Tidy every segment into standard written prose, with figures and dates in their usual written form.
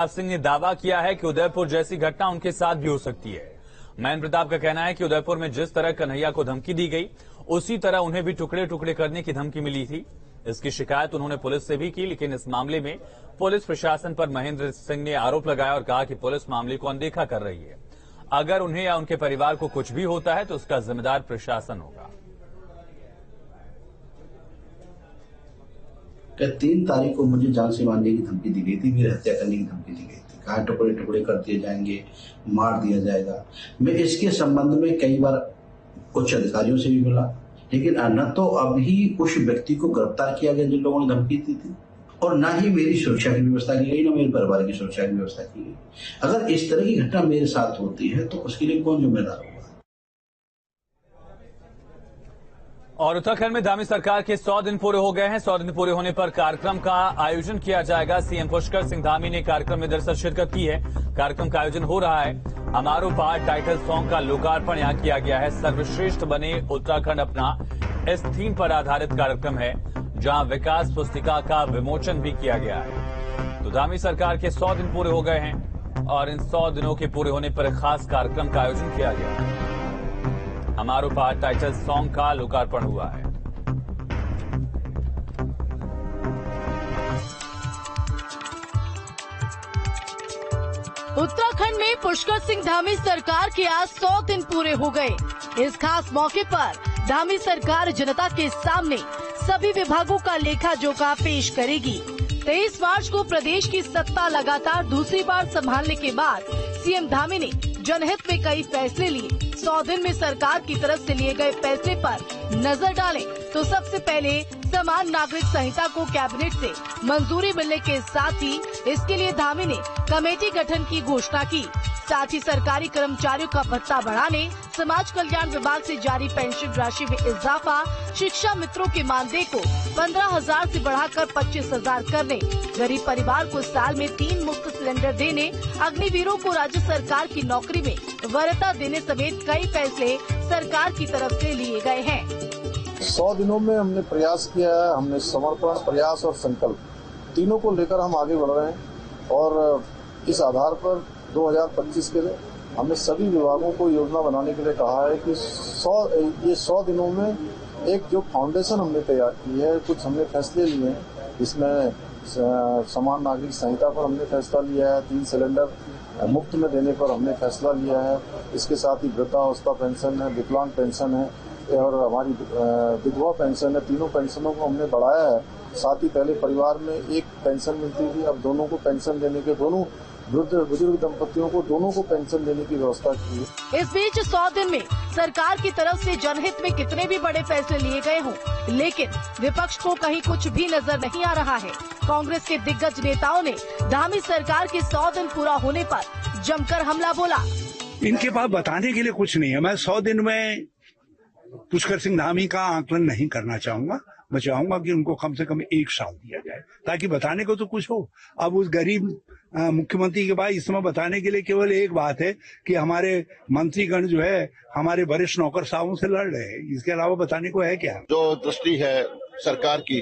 सिंह ने दावा किया है कि उदयपुर जैसी घटना उनके साथ भी हो सकती है। महेंद्र प्रताप का कहना है कि उदयपुर में जिस तरह कन्हैया को धमकी दी गई, उसी तरह उन्हें भी टुकड़े टुकड़े करने की धमकी मिली थी। इसकी शिकायत उन्होंने पुलिस से भी की, लेकिन इस मामले में पुलिस प्रशासन पर महेंद्र सिंह ने आरोप लगाया और कहा कि पुलिस मामले को अनदेखा कर रही है। अगर उन्हें या उनके परिवार को कुछ भी होता है तो उसका जिम्मेदार प्रशासन होगा। 3 तारीख को मुझे जान से मारने की धमकी दी गई थी, मेरी हत्या करने की धमकी दी गई थी। कहा टुकड़े टुकड़े कर दिए जाएंगे, मार दिया जाएगा। मैं इसके संबंध में कई बार उच्च अधिकारियों से भी मिला, लेकिन न तो अभी उस व्यक्ति को गिरफ्तार किया गया जिन लोगों ने धमकी दी थी, और न ही मेरी सुरक्षा की व्यवस्था की गई, न मेरे परिवार की सुरक्षा की व्यवस्था की गई। अगर इस तरह की घटना मेरे साथ होती है तो उसके लिए कौन जिम्मेदार होगा? और उत्तराखंड में धामी सरकार के 100 दिन पूरे हो गए हैं। 100 दिन पूरे होने पर कार्यक्रम का आयोजन किया जाएगा। सीएम पुष्कर सिंह धामी ने कार्यक्रम में दरअसल शिरकत की है। कार्यक्रम का आयोजन हो रहा है। हमारो पार टाइटल सॉन्ग का लोकार्पण यहां किया गया है। सर्वश्रेष्ठ बने उत्तराखंड अपना इस थीम पर आधारित कार्यक्रम है, जहां विकास पुस्तिका का विमोचन भी किया गया है। तो धामी सरकार के 100 दिन पूरे हो गए हैं और इन 100 दिनों के पूरे होने पर खास कार्यक्रम का आयोजन किया गया है। हमारो पार टाइटल सॉन्ग का लोकार्पण हुआ है। उत्तराखंड में पुष्कर सिंह धामी सरकार के आज 100 दिन पूरे हो गए। इस खास मौके पर धामी सरकार जनता के सामने सभी विभागों का लेखा जोखा पेश करेगी। 23 मार्च को प्रदेश की सत्ता लगातार दूसरी बार संभालने के बाद सीएम धामी ने जनहित में कई फैसले लिए। 100 दिन में सरकार की तरफ से लिए गए फैसले पर नजर डालें तो सबसे पहले समान नागरिक संहिता को कैबिनेट से मंजूरी मिलने के साथ ही इसके लिए धामी ने कमेटी गठन की घोषणा की। साथ ही सरकारी कर्मचारियों का भत्ता बढ़ाने, समाज कल्याण विभाग से जारी पेंशन राशि में इजाफा, शिक्षा मित्रों के मानदेय को 15,000 से बढ़ाकर 25,000 करने, गरीब परिवार को साल में 3 मुफ्त सिलेंडर देने, अग्निवीरों को राज्य सरकार की नौकरी में वरीयता देने समेत कई फैसले सरकार की तरफ से लिए गए हैं। 100 दिनों में हमने प्रयास किया है। हमने समर्पण, प्रयास और संकल्प तीनों को लेकर हम आगे बढ़ रहे हैं और इस आधार पर 2025 के लिए हमने सभी विभागों को योजना बनाने के लिए कहा है कि 100 दिनों में एक जो फाउंडेशन हमने तैयार की है, कुछ हमने फैसले लिए हैं। इसमें समान नागरिक संहिता पर हमने फैसला लिया है, 3 सिलेंडर मुफ्त में देने पर हमने फैसला लिया है। इसके साथ ही वृद्धावस्था पेंशन है, विकलांग पेंशन है और हमारी विधवा पेंशन है। तीनों पेंशनों को हमने बढ़ाया है। साथ ही पहले परिवार में एक पेंशन मिलती थी, अब दोनों को पेंशन देने के, दोनों बुजुर्ग दंपतियों को दोनों को पेंशन देने की व्यवस्था की है। इस बीच 100 दिन में सरकार की तरफ से जनहित में कितने भी बड़े फैसले लिए गए हों, लेकिन विपक्ष को कहीं कुछ भी नजर नहीं आ रहा है। कांग्रेस के दिग्गज नेताओं ने धामी सरकार के 100 दिन पूरा होने पर जमकर हमला बोला। इनके पास बताने के लिए कुछ नहीं है। मैं 100 दिन में पुष्कर सिंह धामी का आकलन नहीं करना चाहूंगा। मैं चाहूंगा कि उनको कम से कम 1 साल दिया जाए ताकि बताने को तो कुछ हो। अब उस गरीब मुख्यमंत्री के पास इस समय बताने के लिए केवल एक बात है कि हमारे मंत्रीगण जो है हमारे वरिष्ठ नौकर साहबों से लड़ रहे हैं। इसके अलावा बताने को है क्या? जो दृष्टि है सरकार की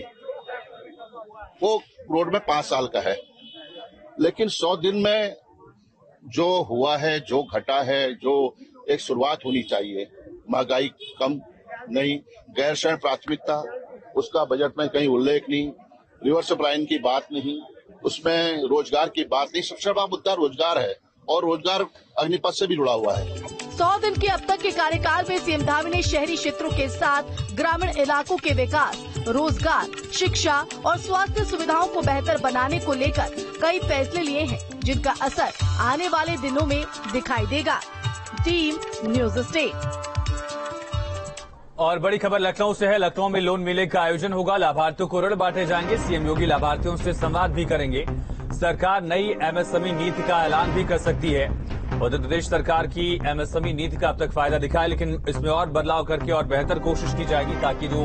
वो रोड में 5 साल का है, लेकिन 100 दिन में जो हुआ है, जो घटा है, जो एक शुरुआत होनी चाहिए। महंगाई कम नहीं, गैर शरण प्राथमिकता उसका बजट में कहीं उल्लेख नहीं, रिवर्स सप्लाइन की बात नहीं, उसमें रोजगार की बात नहीं। सबसे बड़ा मुद्दा रोजगार है और रोजगार अग्निपथ से भी जुड़ा हुआ है। 100 दिन के अब तक के कार्यकाल में सीएम धामी ने शहरी क्षेत्रों के साथ ग्रामीण इलाकों के विकास, रोजगार, शिक्षा और स्वास्थ्य सुविधाओं को बेहतर बनाने को लेकर कई फैसले लिए हैं, जिनका असर आने वाले दिनों में दिखाई देगा। Team news state. और बड़ी खबर लखनऊ से है। लखनऊ में लोन मेले का आयोजन होगा। लाभार्थियों को ऋण बांटे जाएंगे। सीएम योगी लाभार्थियों से संवाद भी करेंगे। सरकार नई एमएसएमई नीति का ऐलान भी कर सकती है। उत्तर प्रदेश सरकार की एमएसएमई नीति का अब तक फायदा दिखा है, लेकिन इसमें और बदलाव करके और बेहतर कोशिश की जाएगी ताकि जो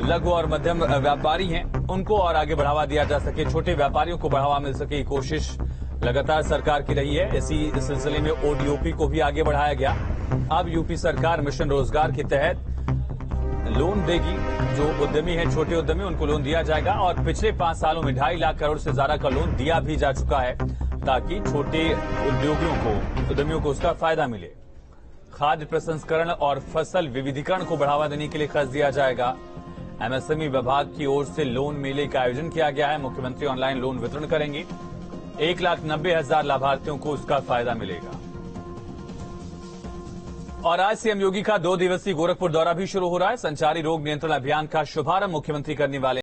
लघु और मध्यम व्यापारी हैं उनको और आगे बढ़ावा दिया जा सके, छोटे व्यापारियों को बढ़ावा मिल सके। ये कोशिश लगातार सरकार की रही है। इसी सिलसिले में ओडीओपी को भी आगे बढ़ाया गया। अब यूपी सरकार मिशन रोजगार के तहत लोन देगी। जो उद्यमी हैं, छोटे उद्यमी, उनको लोन दिया जाएगा और पिछले 5 सालों में 2.5 लाख करोड़ से ज्यादा का लोन दिया भी जा चुका है। ताकि छोटे उद्यमियों को उसका फायदा मिले। खाद्य प्रसंस्करण और फसल विविधीकरण को बढ़ावा देने के लिए कर्ज दिया जाएगा। एमएसएमई विभाग की ओर से लोन मेले का आयोजन किया गया है। मुख्यमंत्री ऑनलाइन लोन वितरण करेंगे। 1,90,000 लाभार्थियों को उसका फायदा मिलेगा। और आज सीएम योगी का 2 दिवसीय गोरखपुर दौरा भी शुरू हो रहा है। संचारी रोग नियंत्रण अभियान का शुभारंभ मुख्यमंत्री करने वाले